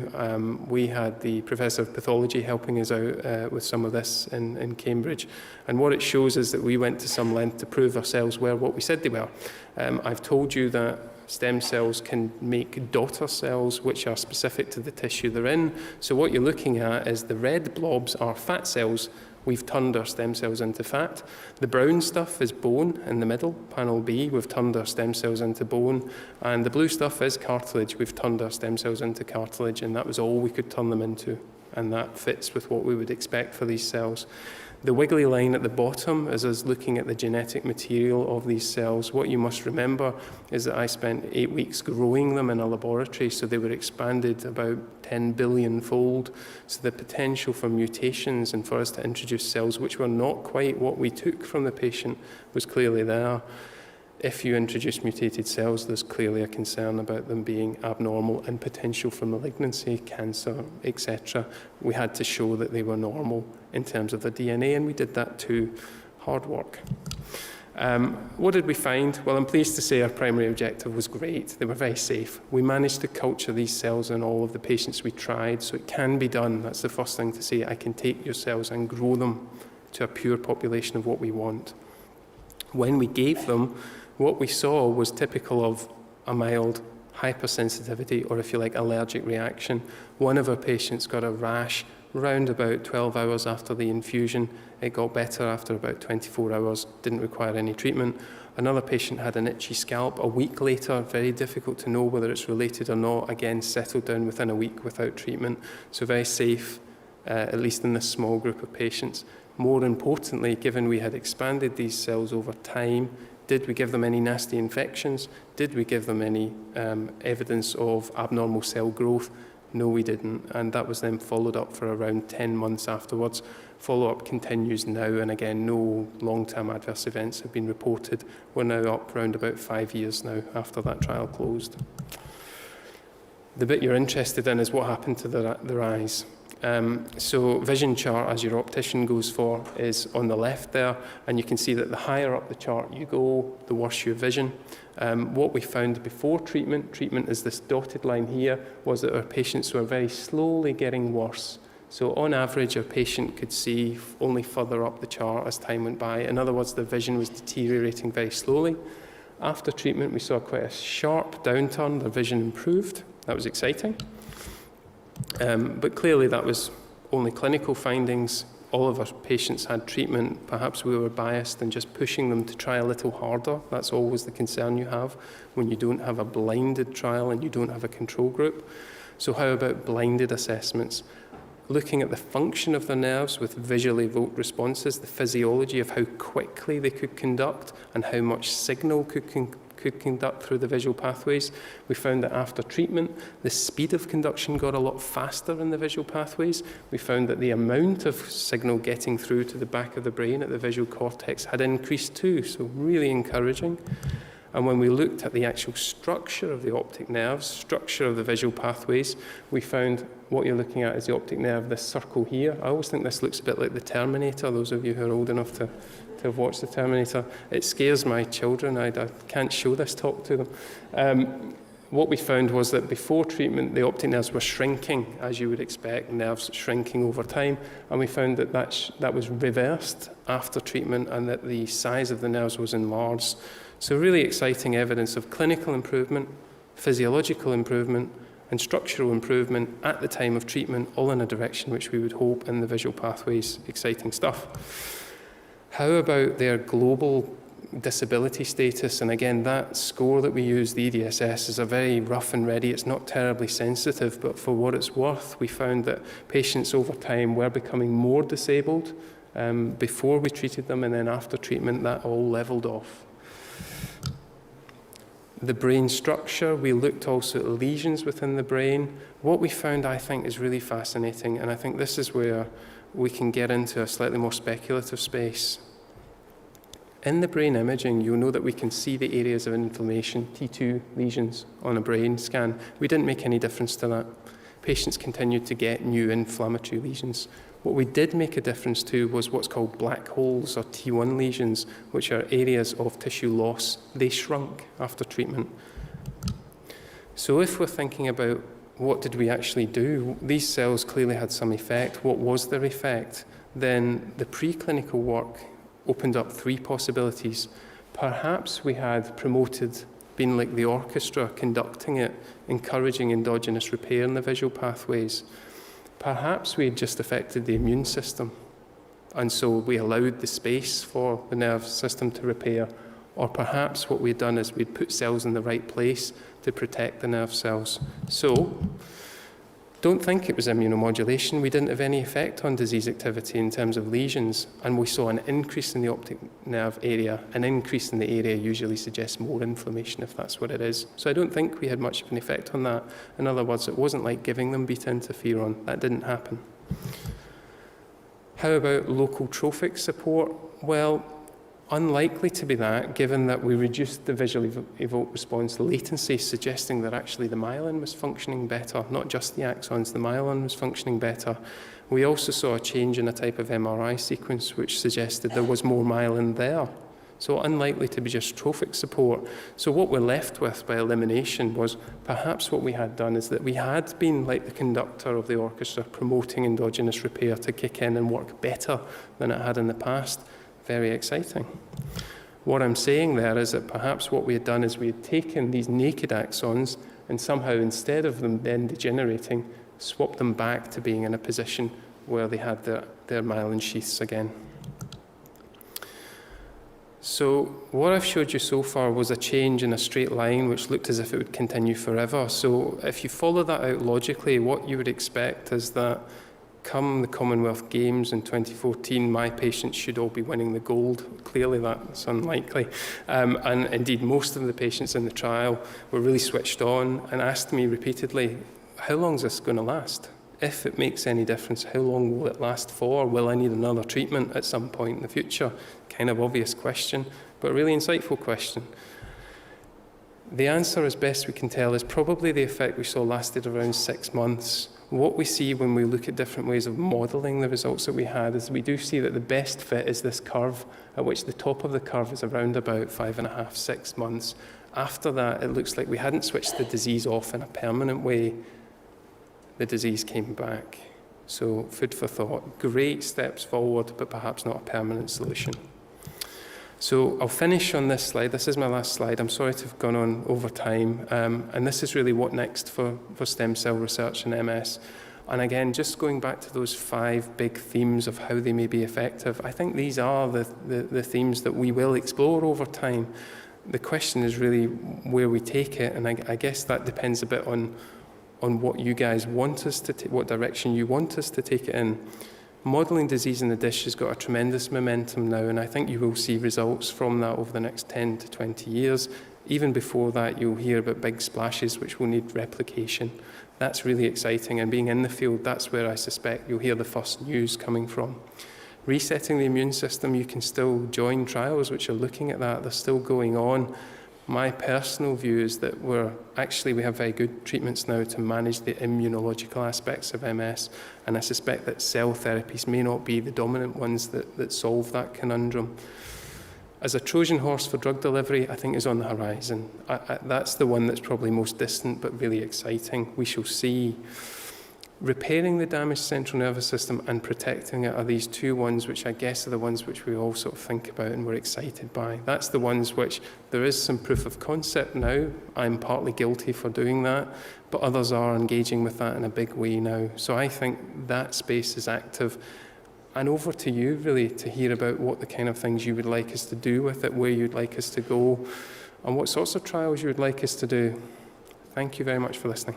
B: We had the Professor of Pathology helping us out with some of this in Cambridge. And what it shows is that we went to some length to prove our cells were what we said they were. I've told you that stem cells can make daughter cells which are specific to the tissue they're in. So what you're looking at is the red blobs are fat cells. We've turned our stem cells into fat. The brown stuff is bone in the middle, panel B. We've turned our stem cells into bone. And the blue stuff is cartilage. We've turned our stem cells into cartilage, and that was all we could turn them into. And that fits with what we would expect for these cells. The wiggly line at the bottom is us looking at the genetic material of these cells. What you must remember is that I spent 8 weeks growing them in a laboratory, so they were expanded about 10 billion fold. So the potential for mutations and for us to introduce cells which were not quite what we took from the patient was clearly there. If you introduce mutated cells, there's clearly a concern about them being abnormal and potential for malignancy, cancer, etc. We had to show that they were normal in terms of the DNA, and we did that too. Hard work. What did we find? Well, I'm pleased to say our primary objective was great. They were very safe. We managed to culture these cells in all of the patients we tried, so it can be done. That's the first thing to say. I can take your cells and grow them to a pure population of what we want. When we gave them, what we saw was typical of a mild hypersensitivity, or if you like, allergic reaction. One of our patients got a rash round about 12 hours after the infusion. It got better after about 24 hours, didn't require any treatment. Another patient had an itchy scalp. A week later, very difficult to know whether it's related or not, again settled down within a week without treatment. So very safe, at least in this small group of patients. More importantly, given we had expanded these cells over time, did we give them any nasty infections? Did we give them any evidence of abnormal cell growth? No, we didn't. And that was then followed up for around 10 months afterwards. Follow-up continues now, and again, no long-term adverse events have been reported. We're now up around about 5 years now after that trial closed. The bit you're interested in is what happened to their eyes. So vision chart, as your optician goes for, is on the left there, and you can see that the higher up the chart you go, the worse your vision. What we found before treatment is this dotted line here, was that our patients were very slowly getting worse. So on average, our patient could see only further up the chart as time went by. In other words, the vision was deteriorating very slowly. After treatment, we saw quite a sharp downturn. Their vision improved. That was exciting. But clearly that was only clinical findings. All of our patients had treatment. Perhaps we were biased in just pushing them to try a little harder. That's always the concern you have when you don't have a blinded trial and you don't have a control group. So how about blinded assessments? Looking at the function of the nerves with visually evoked responses, the physiology of how quickly they could conduct and how much signal could conduct through the visual pathways. We found that after treatment, the speed of conduction got a lot faster in the visual pathways. We found that the amount of signal getting through to the back of the brain at the visual cortex had increased too, so really encouraging. And when we looked at the actual structure of the optic nerves, structure of the visual pathways, we found what you're looking at is the optic nerve, this circle here. I always think this looks a bit like the Terminator, those of you who are old enough to have watched the Terminator. It scares my children. I can't show this talk to them. What we found was that before treatment, the optic nerves were shrinking, as you would expect, nerves shrinking over time. And we found that that was reversed after treatment and that the size of the nerves was enlarged. So really exciting evidence of clinical improvement, physiological improvement, and structural improvement at the time of treatment, all in a direction which we would hope in the visual pathways. Exciting stuff. How about their global disability status? And again, that score that we use, the EDSS, is a very rough and ready. It's not terribly sensitive, but for what it's worth, we found that patients over time were becoming more disabled before we treated them, and then after treatment, that all leveled off. The brain structure, we looked also at lesions within the brain. What we found, I think, is really fascinating, and I think this is where we can get into a slightly more speculative space. In the brain imaging, you'll know that we can see the areas of inflammation, T2 lesions, on a brain scan. We didn't make any difference to that. Patients continued to get new inflammatory lesions. What we did make a difference to was what's called black holes, or T1 lesions, which are areas of tissue loss. They shrunk after treatment. So if we're thinking about what did we actually do, these cells clearly had some effect. What was their effect? Then the preclinical work opened up three possibilities. Perhaps we had promoted being like the orchestra, conducting it, encouraging endogenous repair in the visual pathways. Perhaps we had just affected the immune system, and so we allowed the space for the nerve system to repair. Or perhaps what we'd done is we'd put cells in the right place to protect the nerve cells. So, don't think it was immunomodulation. We didn't have any effect on disease activity in terms of lesions, and we saw an increase in the optic nerve area. An increase in the area usually suggests more inflammation, if that's what it is. So I don't think we had much of an effect on that. In other words, it wasn't like giving them beta interferon. That didn't happen. How about local trophic support? Well, unlikely to be that, given that we reduced the visually evoked response latency, suggesting that actually the myelin was functioning better, not just the axons, the myelin was functioning better. We also saw a change in a type of MRI sequence which suggested there was more myelin there. So unlikely to be just trophic support. So what we're left with by elimination was perhaps what we had done is that we had been like the conductor of the orchestra, promoting endogenous repair to kick in and work better than it had in the past. Very exciting. What I'm saying there is that perhaps what we had done is we had taken these naked axons and somehow, instead of them then degenerating, swapped them back to being in a position where they had their myelin sheaths again. So what I've showed you so far was a change in a straight line which looked as if it would continue forever. So if you follow that out logically, what you would expect is that come the Commonwealth Games in 2014, my patients should all be winning the gold. Clearly that's unlikely. And indeed, most of the patients in the trial were really switched on and asked me repeatedly, how long is this going to last? If it makes any difference, how long will it last for? Will I need another treatment at some point in the future? Kind of obvious question, but a really insightful question. The answer, as best we can tell, is probably the effect we saw lasted around 6 months. What we see when we look at different ways of modelling the results that we had is we do see that the best fit is this curve, at which the top of the curve is around about 5.5, 6 months. After that, it looks like we hadn't switched the disease off in a permanent way. The disease came back. So food for thought. Great steps forward, but perhaps not a permanent solution. So I'll finish on this slide. This is my last slide. I'm sorry to have gone on over time. And this is really what next for stem cell research in MS. And again, just going back to those 5 big themes of how they may be effective, I think these are the themes that we will explore over time. The question is really where we take it. And I guess that depends a bit on what you guys want us to take, what direction you want us to take it in. Modelling disease in the dish has got a tremendous momentum now, and I think you will see results from that over the next 10 to 20 years. Even before that, you'll hear about big splashes which will need replication. That's really exciting, and being in the field, that's where I suspect you'll hear the first news coming from. Resetting the immune system, you can still join trials which are looking at that. They're still going on. My personal view is that we have very good treatments now to manage the immunological aspects of MS, and I suspect that cell therapies may not be the dominant ones that solve that conundrum. As a Trojan horse for drug delivery, I think is on the horizon. That's the one that's probably most distant but really exciting. We shall see. Repairing the damaged central nervous system and protecting it are these 2 ones which I guess are the ones which we all sort of think about and we're excited by. That's the ones which there is some proof of concept now. I'm partly guilty for doing that, but others are engaging with that in a big way now. So I think that space is active. And over to you, really, to hear about what the kind of things you would like us to do with it, where you'd like us to go, and what sorts of trials you would like us to do. Thank you very much for listening.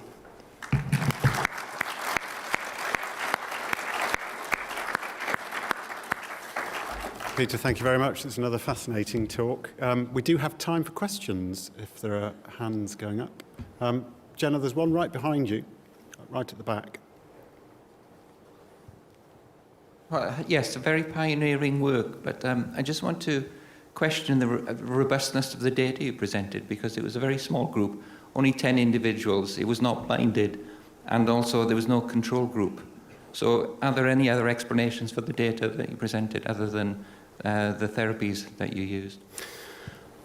A: Peter, thank you very much. It's another fascinating talk. We do have time for questions if there are hands going up. Jenna, there's one right behind you, right at the back.
C: Well, yes, a very pioneering work, but I just want to question the robustness of the data you presented, because it was a very small group, only 10 individuals, it was not blinded, and also there was no control group. So are there any other explanations for the data that you presented other than the therapies that you used?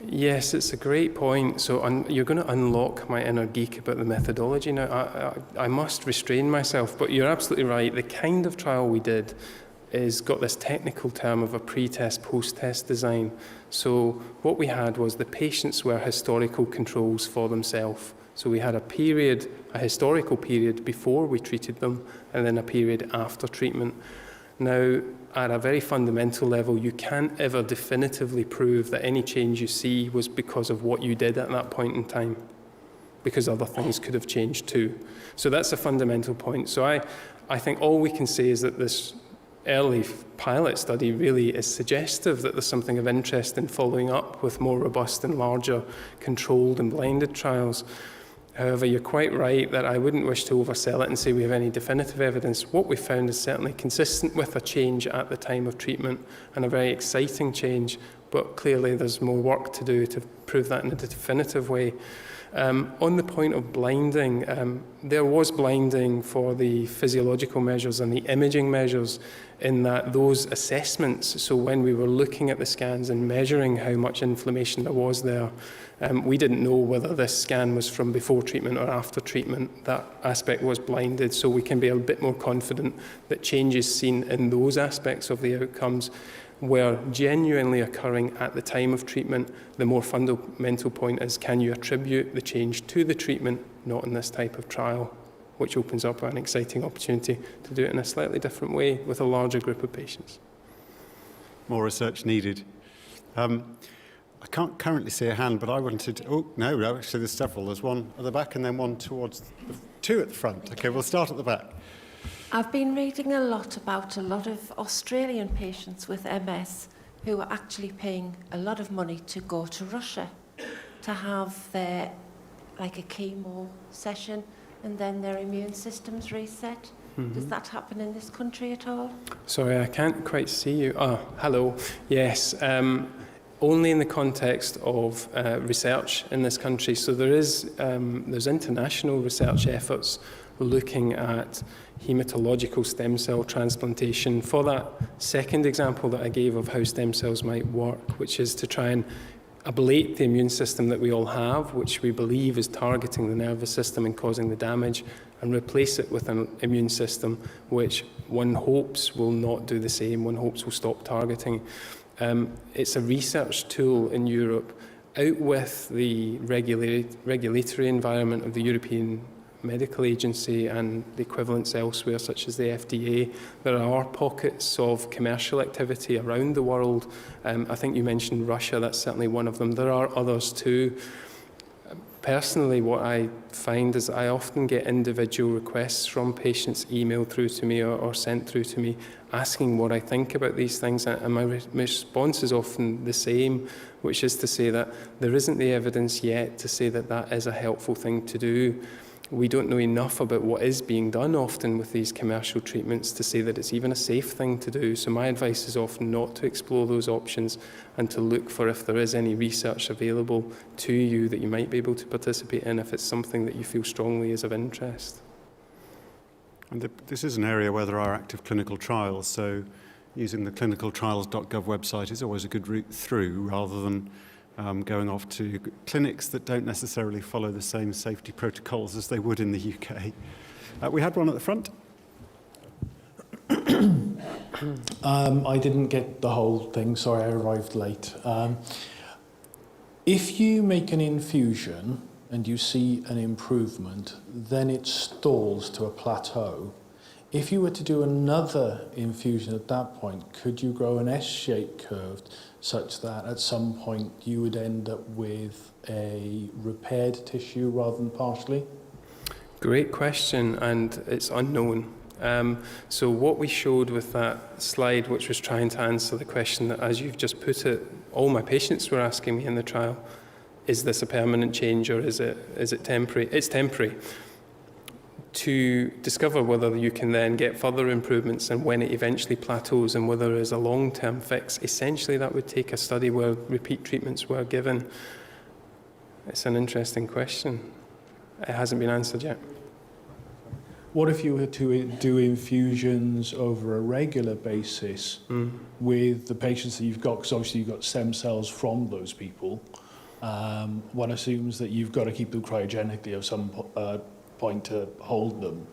B: Yes, it's a great point. So you're going to unlock my inner geek about the methodology now. I must restrain myself, but you're absolutely right. The kind of trial we did is got this technical term of a pre-test, post-test design. So what we had was the patients were historical controls for themselves. So we had a historical period before we treated them, and then a period after treatment. Now, at a very fundamental level, you can't ever definitively prove that any change you see was because of what you did at that point in time, because other things could have changed too. So that's a fundamental point. So I think all we can say is that this early pilot study really is suggestive that there's something of interest in following up with more robust and larger controlled and blinded trials. However, you're quite right that I wouldn't wish to oversell it and say we have any definitive evidence. What we found is certainly consistent with a change at the time of treatment, and a very exciting change, but clearly there's more work to do to prove that in a definitive way. On the point of blinding, there was blinding for the physiological measures and the imaging measures, in that those assessments, so when we were looking at the scans and measuring how much inflammation there was there, we didn't know whether this scan was from before treatment or after treatment. That aspect was blinded, so we can be a bit more confident that changes seen in those aspects of the outcomes were genuinely occurring at the time of treatment. The more fundamental point is, can you attribute the change to the treatment, not in this type of trial, which opens up an exciting opportunity to do it in a slightly different way with a larger group of patients.
A: More research needed. I can't currently see a hand, but I wanted to... Oh, no, actually there's several. There's one at the back and then one towards... two at the front. Okay, we'll start at the back.
D: I've been reading a lot about a lot of Australian patients with MS who are actually paying a lot of money to go to Russia to have their, like a chemo session, and then their immune system's reset. Mm-hmm. Does that happen in this country at all? Sorry,
B: I can't quite see you. Hello. Yes. Only in the context of research in this country. So there's international research efforts looking at hematological stem cell transplantation. For that second example that I gave of how stem cells might work, which is to try and ablate the immune system that we all have, which we believe is targeting the nervous system and causing the damage, and replace it with an immune system which one hopes will not do the same, one hopes will stop targeting. It's a research tool in Europe, out with the regulatory environment of the European Medical Agency and the equivalents elsewhere, such as the FDA. There are pockets of commercial activity around the world. I think you mentioned Russia, that's certainly one of them. There are others too. Personally, what I find is I often get individual requests from patients emailed through to me or sent through to me asking what I think about these things, and my response is often the same, which is to say that there isn't the evidence yet to say that that is a helpful thing to do. We don't know enough about what is being done often with these commercial treatments to say that it's even a safe thing to do. So my advice is often not to explore those options and to look for if there is any research available to you that you might be able to participate in if it's something that you feel strongly is of interest.
A: And this is an area where there are active clinical trials, so using the clinicaltrials.gov website is always a good route through, rather than going off to clinics that don't necessarily follow the same safety protocols as they would in the UK. We had one at the front.
E: I didn't get the whole thing, sorry, I arrived late. If you make an infusion and you see an improvement, then it stalls to a plateau. If you were to do another infusion at that point, could you grow an S-shaped curve such that at some point you would end up with a repaired tissue rather than partially?
B: Great question, and it's unknown. So what we showed with that slide, which was trying to answer the question that, as you've just put it, all my patients were asking me in the trial, is this a permanent change or is it temporary? It's temporary. To discover whether you can then get further improvements and when it eventually plateaus and whether there is a long-term fix, essentially that would take a study where repeat treatments were given. It's an interesting question. It hasn't been answered yet.
E: What if you were to do infusions over a regular basis with the patients that you've got, because obviously you've got stem cells from those people, one assumes that you've got to keep them cryogenically at some point to hold them.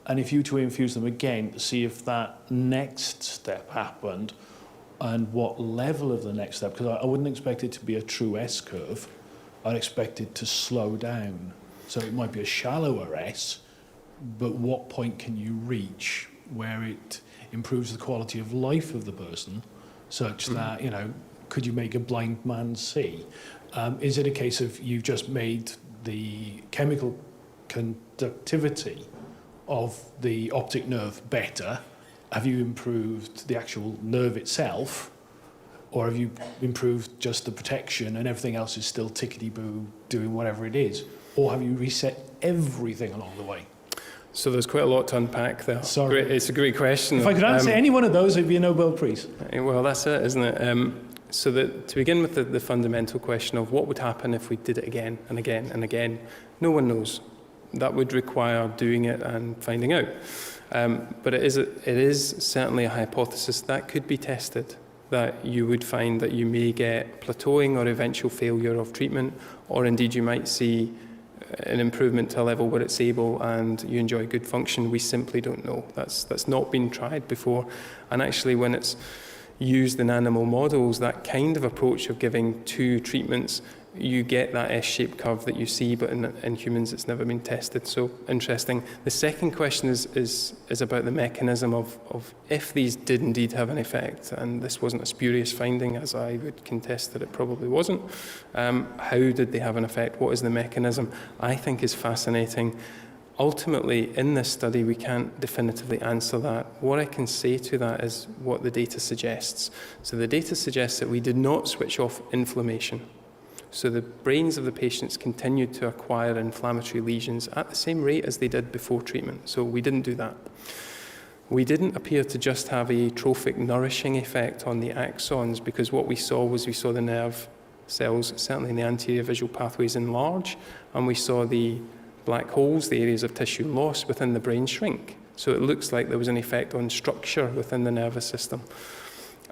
E: And if you to infuse them again to see if that next step happened and what level of the next step, because I wouldn't expect it to be a true S curve. I'd expect it to slow down. So it might be a shallower S, but what point can you reach where it improves the quality of life of the person such that, you know, could you make a blind man see? Is it a case of you've just made the chemical conductivity of the optic nerve better? Have you improved the actual nerve itself? Or have you improved just the protection and everything else is still tickety-boo doing whatever it is? Or have you reset everything along the way?
B: So there's quite a lot to unpack there.
E: Sorry.
B: It's a great question.
E: If I could answer any one of those, it'd be a Nobel Prize.
B: Well, that's it, isn't it? So to begin with the fundamental question of what would happen if we did it again and again and again, no one knows. That would require doing it and finding out. But it is certainly a hypothesis that could be tested, that you would find that you may get plateauing or eventual failure of treatment, or indeed you might see an improvement to a level where it's stable and you enjoy good function. We simply don't know. That's not been tried before. And actually, when it's used in animal models, that kind of approach of giving 2 treatments, you get that S-shaped curve that you see, but in humans it's never been tested. So interesting. The second question is about the mechanism of if these did indeed have an effect, and this wasn't a spurious finding, as I would contest that it probably wasn't. How did they have an effect? What is the mechanism? I think is fascinating. Ultimately, in this study, we can't definitively answer that. What I can say to that is what the data suggests. So the data suggests that we did not switch off inflammation. So the brains of the patients continued to acquire inflammatory lesions at the same rate as they did before treatment. So we didn't do that. We didn't appear to just have a trophic nourishing effect on the axons, because what we saw the nerve cells, certainly in the anterior visual pathways, enlarge, and we saw the black holes, the areas of tissue loss within the brain, shrink. So it looks like there was an effect on structure within the nervous system.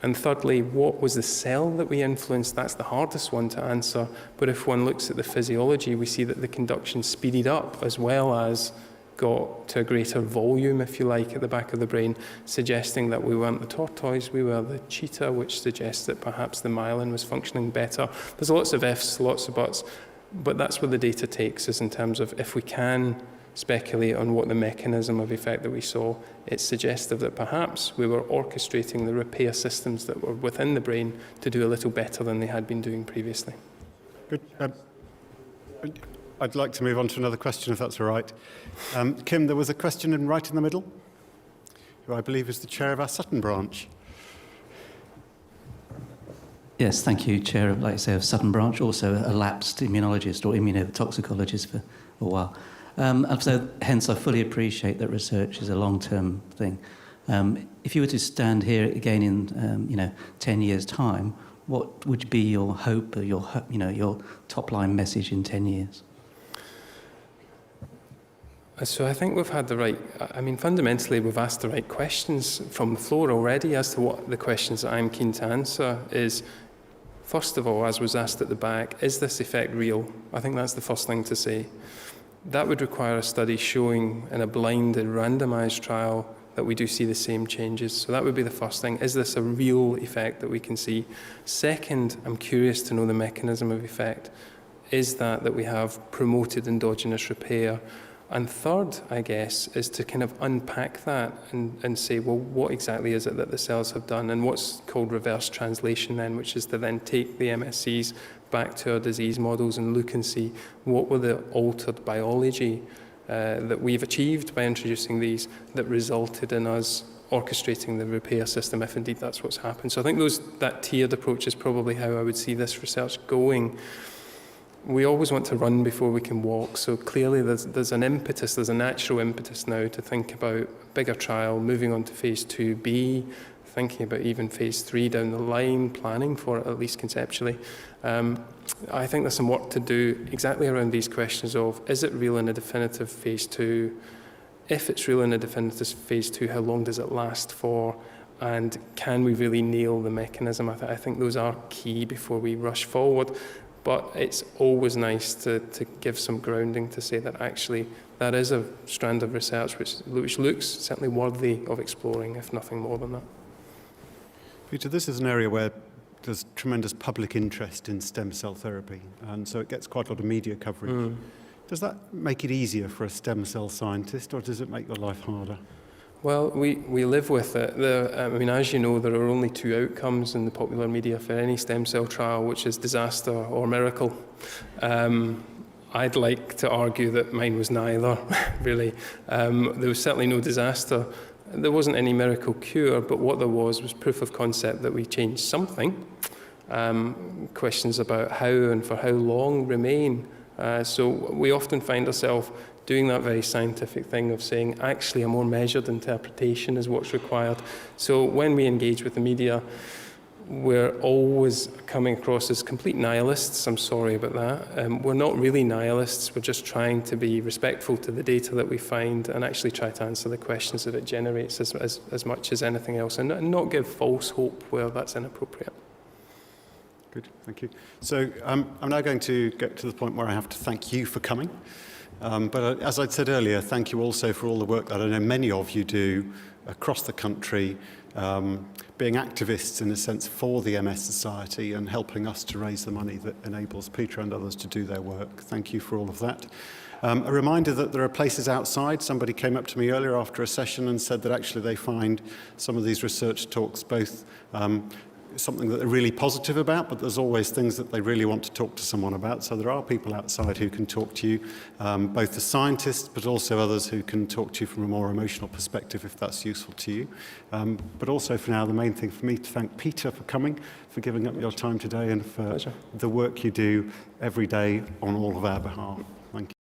B: And thirdly, what was the cell that we influenced? That's the hardest one to answer. But if one looks at the physiology, we see that the conduction speeded up as well as got to a greater volume, if you like, at the back of the brain, suggesting that we weren't the tortoise, we were the cheetah, which suggests that perhaps the myelin was functioning better. There's lots of ifs, lots of buts, but that's where the data takes us in terms of if we can speculate on what the mechanism of effect that we saw, it's suggestive that perhaps we were orchestrating the repair systems that were within the brain to do a little better than they had been doing previously.
A: Good. I'd like to move on to another question, if that's all right. Kim, there was a question right in the middle, who I believe is the chair of our Sutton branch.
F: Yes, thank you, Chair, like I say, of Sutton branch, also a lapsed immunologist or immunotoxicologist for a while. So hence I fully appreciate that research is a long-term thing. If you were to stand here again in 10 years' time, what would be your hope or your top-line message in 10 years?
B: So I think we've had fundamentally we've asked the right questions from the floor already as to what the questions that I'm keen to answer is, first of all, as was asked at the back, is this effect real? I think that's the first thing to say. That would require a study showing in a blinded, randomized trial that we do see the same changes. So that would be the first thing. Is this a real effect that we can see? Second, I'm curious to know the mechanism of effect. Is that we have promoted endogenous repair? And third, I guess, is to kind of unpack that and say, well, what exactly is it that the cells have done? And what's called reverse translation then, which is to then take the MSCs back to our disease models and look and see what were the altered biology that we've achieved by introducing these that resulted in us orchestrating the repair system, if indeed that's what's happened. So I think that tiered approach is probably how I would see this research going. We always want to run before we can walk, so clearly there's an impetus, there's a natural impetus now to think about a bigger trial, moving on to phase 2B, thinking about even phase 3 down the line, planning for it at least conceptually. I think there's some work to do exactly around these questions of, is it real in a definitive phase 2? If it's real in a definitive phase 2, how long does it last for? and can we really nail the mechanism? I think those are key before we rush forward. But it's always nice to give some grounding to say that actually that is a strand of research which looks certainly worthy of exploring, if nothing more than that.
A: Peter, this is an area where there's tremendous public interest in stem cell therapy, and so it gets quite a lot of media coverage. Does that make it easier for a stem cell scientist, or does it make your life harder?
B: Well, we live with it. As you know, there are only two outcomes in the popular media for any stem cell trial, which is disaster or miracle. I'd like to argue that mine was neither, really. There was certainly no disaster. There wasn't any miracle cure, but what there was proof of concept that we changed something. Questions about how and for how long remain. So we often find ourselves doing that very scientific thing of saying, actually, a more measured interpretation is what's required. So when we engage with the media, we're always coming across as complete nihilists. I'm sorry about that. We're not really nihilists. We're just trying to be respectful to the data that we find and actually try to answer the questions that it generates as much as anything else, and not give false hope where that's inappropriate.
A: Good, thank you. So I'm now going to get to the point where I have to thank you for coming. But as I'd said earlier, thank you also for all the work that I know many of you do across the country, being activists in a sense for the MS Society and helping us to raise the money that enables Peter and others to do their work. Thank you for all of that. A reminder that there are places outside. Somebody came up to me earlier after a session and said that actually they find some of these research talks both something that they're really positive about, but there's always things that they really want to talk to someone about. So there are people outside who can talk to you, both the scientists, but also others who can talk to you from a more emotional perspective if that's useful to you. But also for now, the main thing for me to thank Peter for coming, for giving up your time today, and for
B: Pleasure.
A: the work you do every day on all of our behalf.